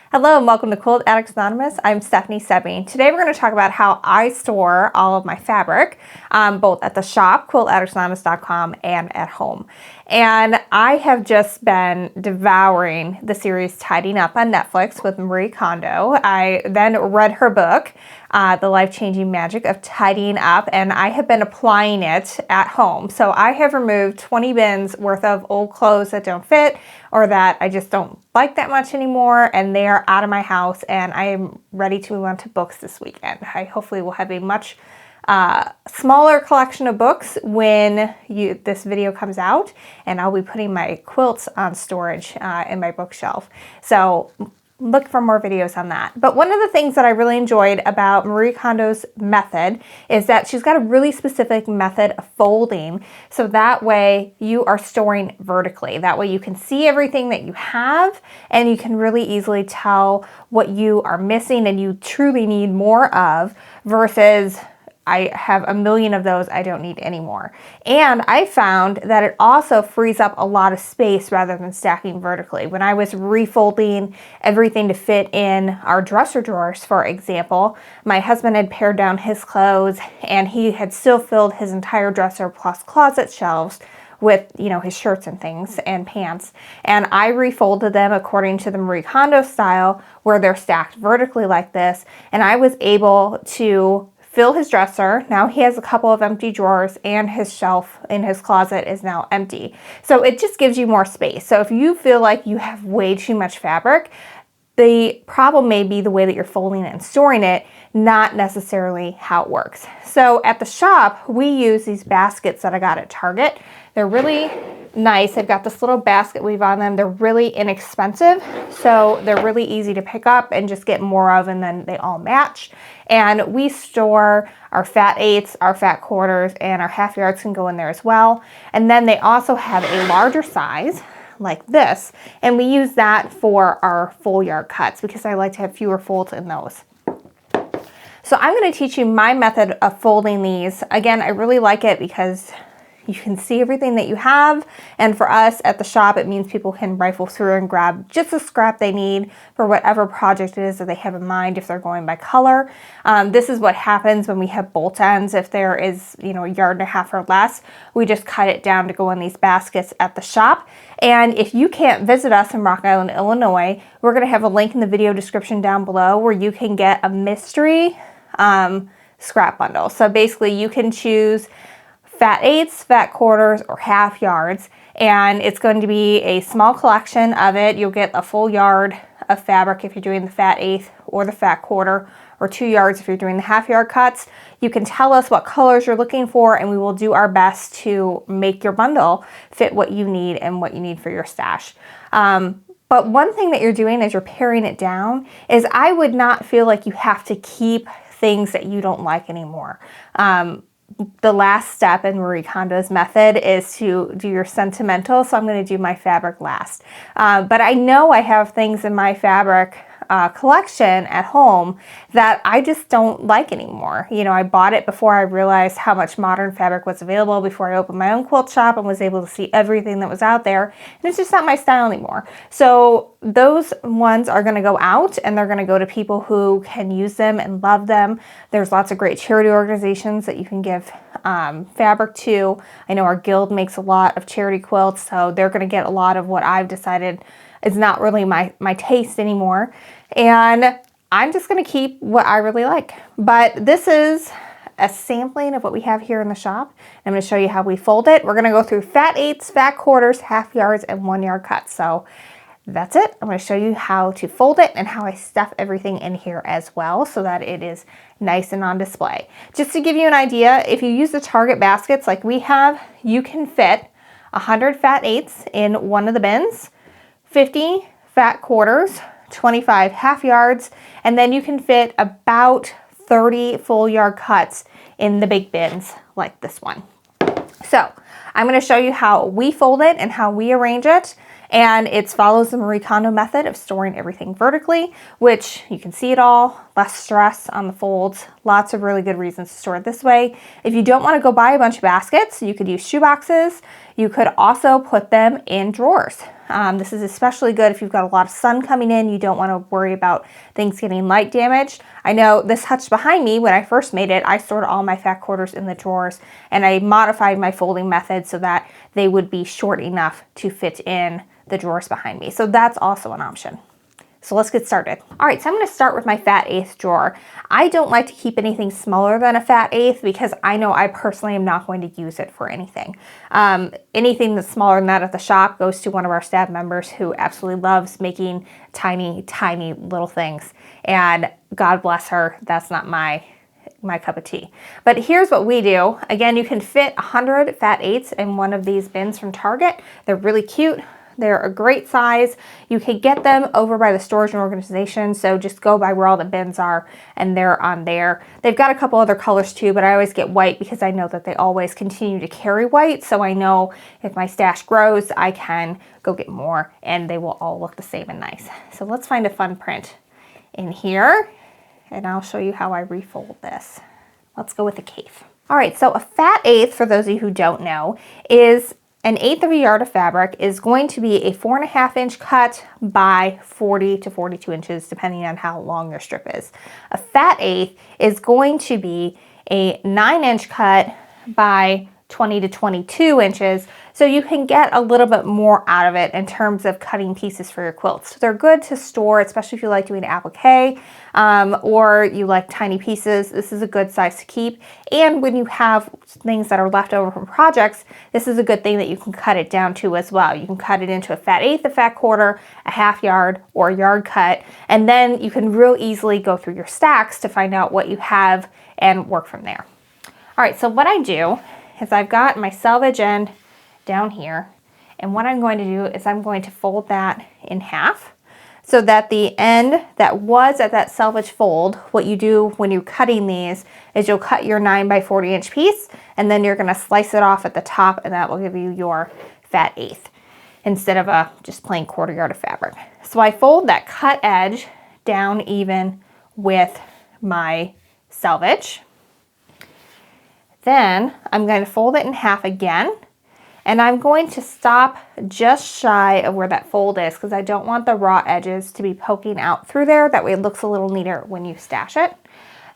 Hello and welcome to Quilt Addicts Anonymous. I'm Stephanie Soebbing. Today we're going to talk about how I store all of my fabric, both at the shop, quiltaddictsanonymous.com, and at home. And I have just been devouring the series Tidying Up on Netflix with Marie Kondo. I then read her book, The Life-Changing Magic of Tidying Up, and I have been applying it at home. So I have removed 20 bins worth of old clothes that don't fit or that I just don't like that much anymore, and they are out of my house, and I am ready to move on to books this weekend. I hopefully will have a much smaller collection of books when this video comes out, and I'll be putting my quilts on storage in my bookshelf. So look for more videos on that. But one of the things that I really enjoyed about Marie Kondo's method is that she's got a really specific method of folding. So that way you are storing vertically. That way you can see everything that you have and you can really easily tell what you are missing and you truly need more of versus I have a million of those, I don't need any more. And I found that it also frees up a lot of space rather than stacking vertically. When I was refolding everything to fit in our dresser drawers, for example, my husband had pared down his clothes and he had still filled his entire dresser plus closet shelves with, his shirts and things and pants. And I refolded them according to the Marie Kondo style where they're stacked vertically like this. And I was able to fill his dresser. Now he has a couple of empty drawers and his shelf in his closet is now empty. So it just gives you more space. So if you feel like you have way too much fabric, the problem may be the way that you're folding it and storing it, not necessarily how it works. So at the shop, we use these baskets that I got at Target. They're really nice. They've got this little basket weave on them. They're really inexpensive, so they're really easy to pick up and just get more of, and then they all match. And we store our fat eighths, our fat quarters, and our half yards can go in there as well. And then they also have a larger size like this, and we use that for our full yard cuts because I like to have fewer folds in those. So I'm going to teach you my method of folding these. Again, I really like it because you can see everything that you have, and for us at the shop, it means people can rifle through and grab just the scrap they need for whatever project it is that they have in mind if they're going by color. This is what happens when we have bolt ends. If there is, a yard and a half or less, we just cut it down to go in these baskets at the shop. And if you can't visit us in Rock Island, Illinois, we're going to have a link in the video description down below where you can get a mystery scrap bundle. So basically you can choose fat eighths, fat quarters, or half yards, and it's going to be a small collection of it. You'll get a full yard of fabric if you're doing the fat eighth or the fat quarter, or 2 yards if you're doing the half yard cuts. You can tell us what colors you're looking for, and we will do our best to make your bundle fit what you need and what you need for your stash. But one thing that you're doing as you're paring it down is I would not feel like you have to keep things that you don't like anymore. The last step in Marie Kondo's method is to do your sentimental, so I'm going to do my fabric last. But I know I have things in my fabric collection at home that I just don't like anymore. I bought it before I realized how much modern fabric was available, before I opened my own quilt shop and was able to see everything that was out there, and it's just not my style anymore. So those ones are going to go out, and they're going to go to people who can use them and love them. There's lots of great charity organizations that you can give fabric to. I know our guild makes a lot of charity quilts, so they're going to get a lot of what I've decided is not really my taste anymore. And I'm just going to keep what I really like. But this is a sampling of what we have here in the shop. I'm going to show you how we fold it. We're going to go through fat eighths, fat quarters, half yards, and 1 yard cuts. So that's it. I'm going to show you how to fold it and how I stuff everything in here as well so that it is nice and on display. Just to give you an idea, if you use the Target baskets like we have, you can fit 100 fat eighths in one of the bins, 50 fat quarters, 25 half yards, and then you can fit about 30 full yard cuts in the big bins like this one. So I'm going to show you how we fold it and how we arrange it. And it follows the Marie Kondo method of storing everything vertically, which you can see it all, less stress on the folds, lots of really good reasons to store it this way. If you don't want to go buy a bunch of baskets, you could use shoe boxes. You could also put them in drawers. This is especially good if you've got a lot of sun coming in. You don't want to worry about things getting light damaged. I know this hutch behind me, when I first made it, I stored all my fat quarters in the drawers, and I modified my folding method so that they would be short enough to fit in the drawers behind me. So that's also an option. So let's get started. All right, so I'm going to start with my fat eighth drawer. I don't like to keep anything smaller than a fat eighth because I know I personally am not going to use it for anything. Anything that's smaller than that at the shop goes to one of our staff members who absolutely loves making tiny, tiny little things. And God bless her, that's not my cup of tea. But here's what we do. Again, you can fit 100 fat eighths in one of these bins from Target. They're really cute. They're a great size. You can get them over by the storage and organization, so just go by where all the bins are and they're on there. They've got a couple other colors too, but I always get white because I know that they always continue to carry white, so I know if my stash grows, I can go get more and they will all look the same and nice. So let's find a fun print in here and I'll show you how I refold this. Let's go with the cave. All right, so a fat eighth, for those of you who don't know, is an eighth of a yard of fabric is going to be a 4.5 inch cut by 40 to 42 inches, depending on how long your strip is. A fat eighth is going to be a 9 inch cut by 20 to 22 inches, so you can get a little bit more out of it in terms of cutting pieces for your quilts. So they're good to store, especially if you like doing applique or you like tiny pieces. This is a good size to keep. And when you have things that are left over from projects, this is a good thing that you can cut it down to as well. You can cut it into a fat eighth, a fat quarter, a half yard, or a yard cut, and then you can real easily go through your stacks to find out what you have and work from there. All right, so what I do is I've got my selvage end down here, and what I'm going to do is I'm going to fold that in half so that the end that was at that selvage fold, what you do when you're cutting these is you'll cut your 9 by 40 inch piece and then you're going to slice it off at the top, and that will give you your fat eighth instead of a just plain quarter yard of fabric. So I fold that cut edge down even with my selvage. Then I'm going to fold it in half again, and I'm going to stop just shy of where that fold is because I don't want the raw edges to be poking out through there. That way it looks a little neater when you stash it.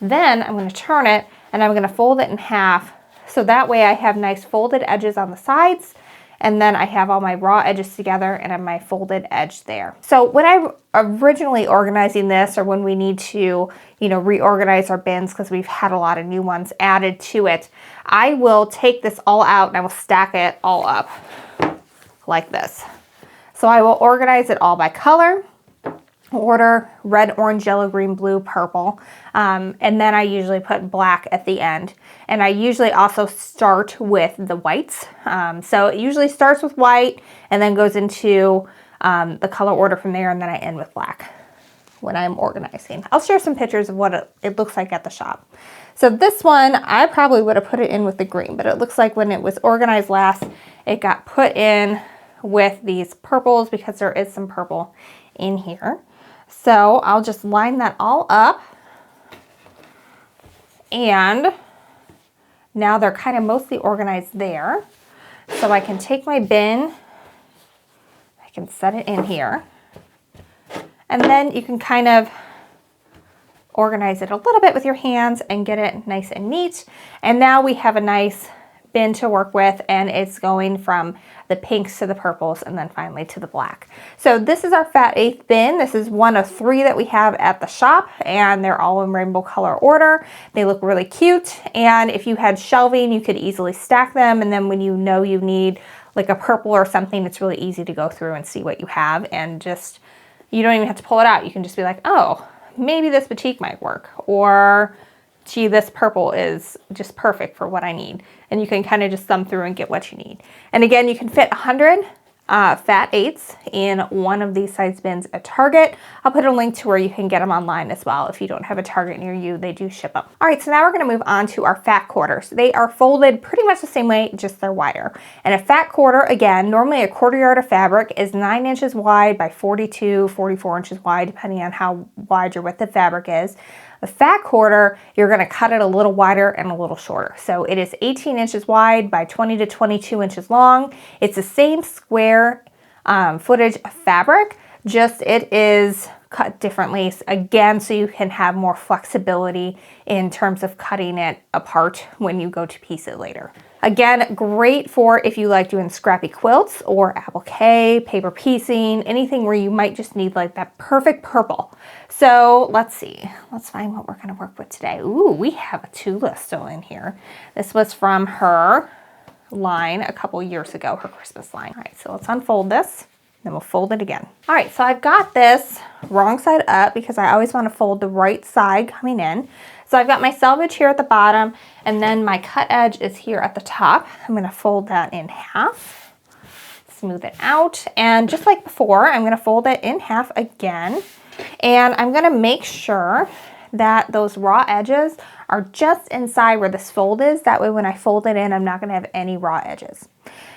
Then I'm going to turn it and I'm going to fold it in half so that way I have nice folded edges on the sides, and then I have all my raw edges together and I have my folded edge there. So when I'm originally organizing this, or when we need to, reorganize our bins because we've had a lot of new ones added to it, I will take this all out and I will stack it all up like this. So I will organize it all by color, order red, orange, yellow, green, blue, purple, and then I usually put black at the end. And I usually also start with the whites. So it usually starts with white and then goes into the color order from there, and then I end with black when I'm organizing. I'll share some pictures of what it looks like at the shop. So this one, I probably would have put it in with the green, but it looks like when it was organized last, it got put in with these purples because there is some purple in here. So I'll just line that all up, and now they're kind of mostly organized there. So I can take my bin, I can set it in here, and then you can kind of organize it a little bit with your hands and get it nice and neat. And now we have a nice bin to work with, and it's going from the pinks to the purples and then finally to the black. So this is our fat eighth bin. This is one of 3 that we have at the shop, and they're all in rainbow color order. They look really cute, and if you had shelving, you could easily stack them, and then when you know you need like a purple or something, it's really easy to go through and see what you have, and just, you don't even have to pull it out. You can just be like, oh, maybe this batik might work, or gee, this purple is just perfect for what I need. And you can kind of just thumb through and get what you need. And again, you can fit 100 fat eighths in one of these size bins at Target. I'll put a link to where you can get them online as well. If you don't have a Target near you, they do ship them. All right, so now we're gonna move on to our fat quarters. They are folded pretty much the same way, just they're wider. And a fat quarter, again, normally a quarter yard of fabric is 9 inches wide by 42, 44 inches wide, depending on how wide your width of fabric is. A fat quarter, you're gonna cut it a little wider and a little shorter. So it is 18 inches wide by 20 to 22 inches long. It's the same square footage of fabric, just it is cut differently again, so you can have more flexibility in terms of cutting it apart when you go to piece it later. Again, great for if you like doing scrappy quilts or applique, paper piecing, anything where you might just need like that perfect purple. So let's see, let's find what we're going to work with today. Ooh, we have a Tula still in here. This was from her line a couple years ago, her Christmas line. All right, so let's unfold this. Then we'll fold it again. All right, so I've got this wrong side up because I always want to fold the right side coming in. So I've got my selvage here at the bottom, and then my cut edge is here at the top. I'm going to fold that in half, smooth it out, and just like before, I'm going to fold it in half again, and I'm going to make sure that those raw edges are just inside where this fold is. That way when I fold it in, I'm not going to have any raw edges.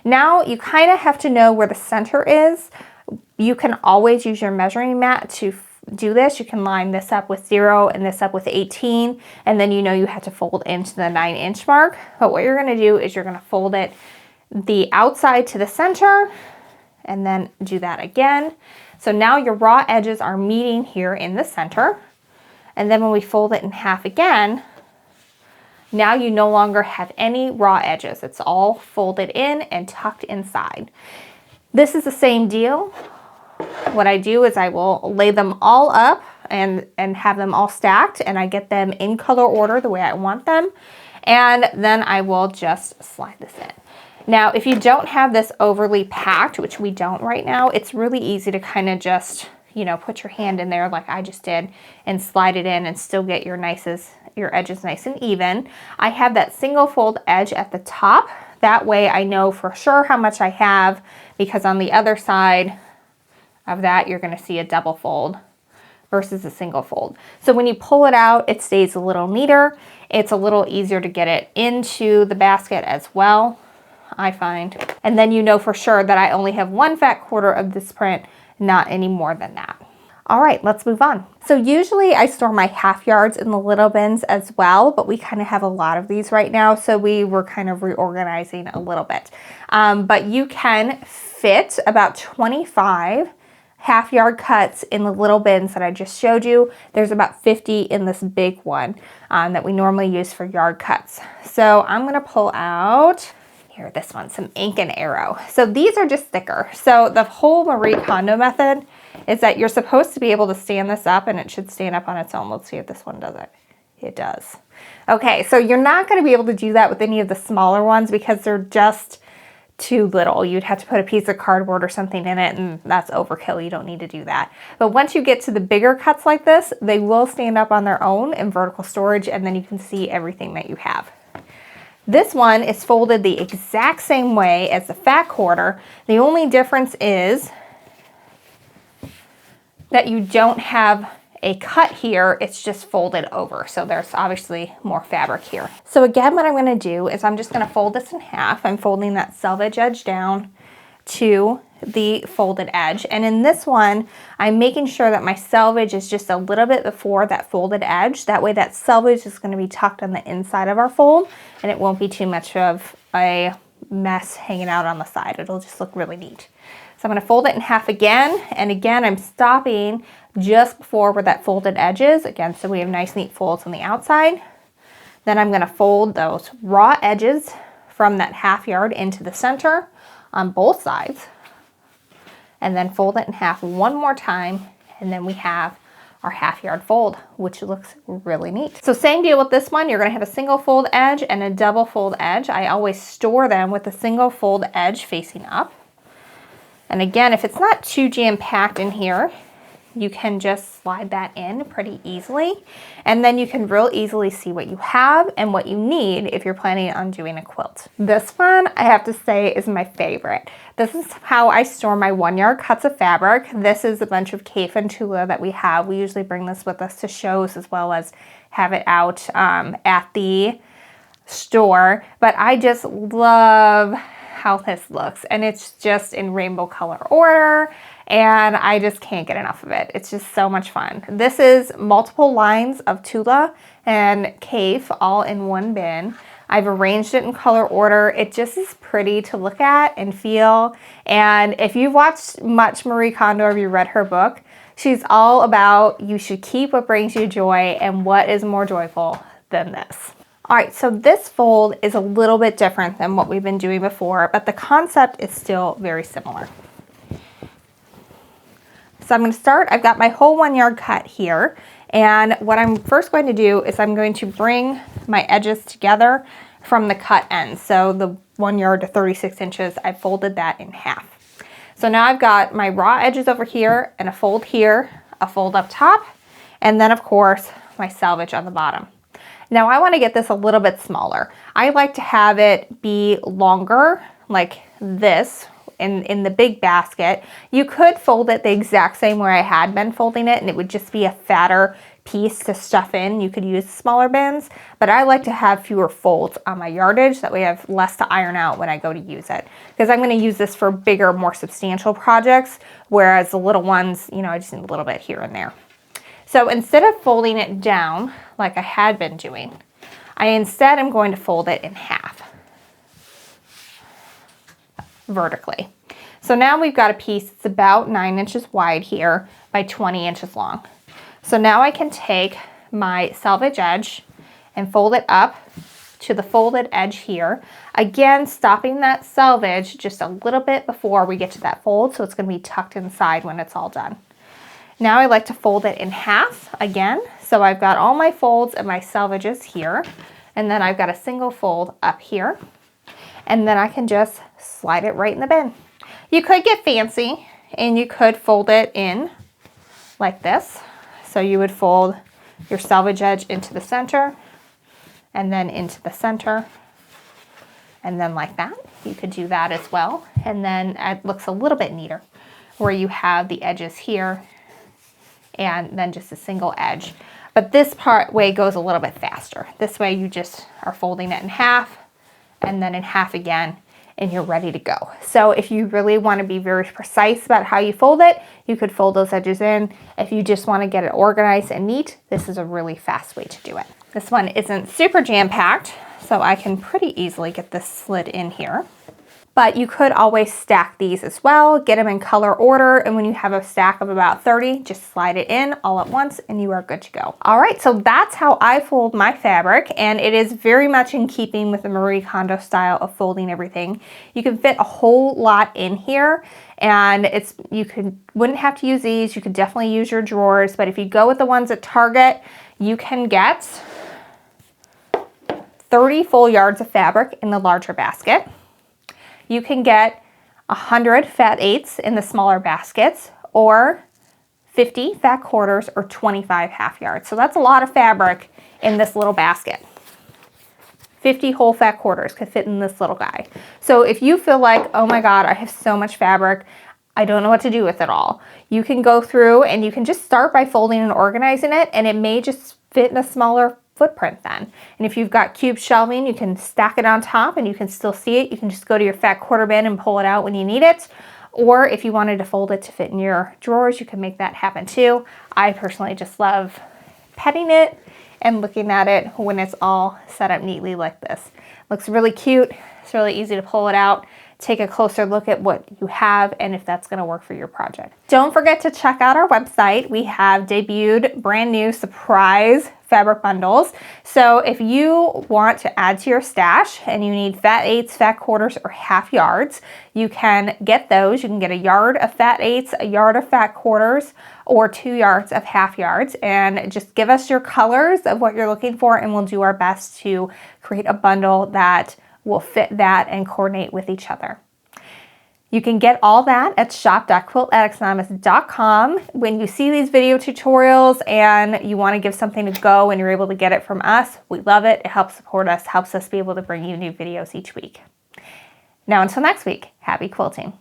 Now you kind of have to know where the center is. You can always use your measuring mat to do this. You can line this up with 0 and this up with 18, and then you know you have to fold into the 9-inch mark. But what you're going to do is you're going to fold it the outside to the center and then do that again. So now your raw edges are meeting here in the center. And then when we fold it in half again, now you no longer have any raw edges. It's all folded in and tucked inside. This is the same deal. What I do is I will lay them all up and have them all stacked, and I get them in color order the way I want them. And then I will just slide this in. Now, if you don't have this overly packed, which we don't right now, it's really easy to kind of just, you know, put your hand in there like I just did and slide it in and still get your edges nice and even. I have that single fold edge at the top. That way I know for sure how much I have, because on the other side of that, you're going to see a double fold versus a single fold. So when you pull it out, it stays a little neater. It's a little easier to get it into the basket as well, I find. And then you know for sure that I only have 1 fat quarter of this print, not any more than that. All right, let's move on. So usually I store my half yards in the little bins as well, but we kind of have a lot of these right now, so we were kind of reorganizing a little bit. But you can fit about 25 half yard cuts in the little bins that I just showed you. There's about 50 in this big one that we normally use for yard cuts. So I'm gonna pull out here, this one, some ink and arrow. So these are just thicker. So the whole Marie Kondo method is that you're supposed to be able to stand this up, and it should stand up on its own. Let's see if this one does it. It does. Okay, so you're not going to be able to do that with any of the smaller ones because they're just too little. You'd have to put a piece of cardboard or something in it, and that's overkill. You don't need to do that. But once you get to the bigger cuts like this, they will stand up on their own in vertical storage, and then you can see everything that you have. This one is folded the exact same way as the fat quarter. The only difference is that you don't have a cut here, it's just folded over. So there's obviously more fabric here. So again, what I'm gonna do is I'm just gonna fold this in half. I'm folding that selvage edge down to the folded edge. And in this one, I'm making sure that my selvage is just a little bit before that folded edge. That way that selvage is gonna be tucked on the inside of our fold, and it won't be too much of a mess hanging out on the side. It'll just look really neat. So I'm going to fold it in half again, and again I'm stopping just before where that folded edge is, again, so we have nice neat folds on the outside. Then I'm going to fold those raw edges from that half yard into the center on both sides, and then fold it in half one more time, and then we have our half yard fold, which looks really neat. So same deal with this one. You're going to have a single fold edge and a double fold edge. I always store them with the single fold edge facing up. And again, if it's not too jam-packed in here, you can just slide that in pretty easily. And then you can real easily see what you have and what you need if you're planning on doing a quilt. This one, I have to say, is my favorite. This is how I store my 1 yard cuts of fabric. This is a bunch of Cape and Tula that we have. We usually bring this with us to shows as well as have it out at the store. But I just love how this looks, and it's just in rainbow color order, and I just can't get enough of it. It's just so much fun. This is multiple lines of Tula and Cape all in one bin. I've arranged it in color order. It just is pretty to look at and feel. And if you've watched much Marie Kondo or you read her book, she's all about you should keep what brings you joy, and what is more joyful than this. All right, so this fold is a little bit different than what we've been doing before, but the concept is still very similar. So I'm going to start, I've got my whole 1 yard cut here, and what I'm first going to do is I'm going to bring my edges together from the cut end. So the 1 yard to 36 inches, I folded that in half. So now I've got my raw edges over here, and a fold here, a fold up top, and then of course my selvage on the bottom. Now I want to get this a little bit smaller. I like to have it be longer, like this, in the big basket. You could fold it the exact same way I had been folding it, and it would just be a fatter piece to stuff in. You could use smaller bins, but I like to have fewer folds on my yardage. That way I have less to iron out when I go to use it. Because I'm going to use this for bigger, more substantial projects, whereas the little ones, you know, I just need a little bit here and there. So instead of folding it down like I had been doing, I instead am going to fold it in half vertically. So now we've got a piece that's about 9 inches wide here by 20 inches long. So now I can take my selvage edge and fold it up to the folded edge here. Again, stopping that selvage just a little bit before we get to that fold, so it's going to be tucked inside when it's all done. Now I like to fold it in half again. So I've got all my folds and my selvages here, and then I've got a single fold up here, and then I can just slide it right in the bin. You could get fancy and you could fold it in like this. So you would fold your selvage edge into the center, and then into the center, and then like that. You could do that as well. And then it looks a little bit neater where you have the edges here and then just a single edge. But this part way goes a little bit faster. This way you just are folding it in half and then in half again, and you're ready to go. So if you really want to be very precise about how you fold it, you could fold those edges in. If you just want to get it organized and neat, this is a really fast way to do it. This one isn't super jam-packed, so I can pretty easily get this slid in here. But you could always stack these as well, get them in color order, and when you have a stack of about 30, just slide it in all at once and you are good to go. All right, so that's how I fold my fabric, and it is very much in keeping with the Marie Kondo style of folding everything. You can fit a whole lot in here, and wouldn't have to use these. You could definitely use your drawers, but if you go with the ones at Target, you can get 30 full yards of fabric in the larger basket. You can get 100 fat eighths in the smaller baskets, or 50 fat quarters, or 25 half yards. So that's a lot of fabric in this little basket. 50 whole fat quarters could fit in this little guy. So if you feel like, oh my God, I have so much fabric, I don't know what to do with it all, you can go through and you can just start by folding and organizing it, and it may just fit in a smaller footprint then. And if you've got cube shelving, you can stack it on top and you can still see it. You can just go to your fat quarter bin and pull it out when you need it. Or if you wanted to fold it to fit in your drawers, you can make that happen too. I personally just love petting it and looking at it when it's all set up neatly like this. Looks really cute. It's really easy to pull it out. Take a closer look at what you have and if that's going to work for your project. Don't forget to check out our website. We have debuted brand new surprise fabric bundles. So if you want to add to your stash and you need fat eighths, fat quarters, or half yards, you can get those. You can get a yard of fat eighths, a yard of fat quarters, or 2 yards of half yards, and just give us your colors of what you're looking for, and we'll do our best to create a bundle that will fit that and coordinate with each other. You can get all that at shop.quiltaddictsanonymous.com. When you see these video tutorials and you want to give something a go and you're able to get it from us, we love it. It helps support us, helps us be able to bring you new videos each week. Now until next week, happy quilting.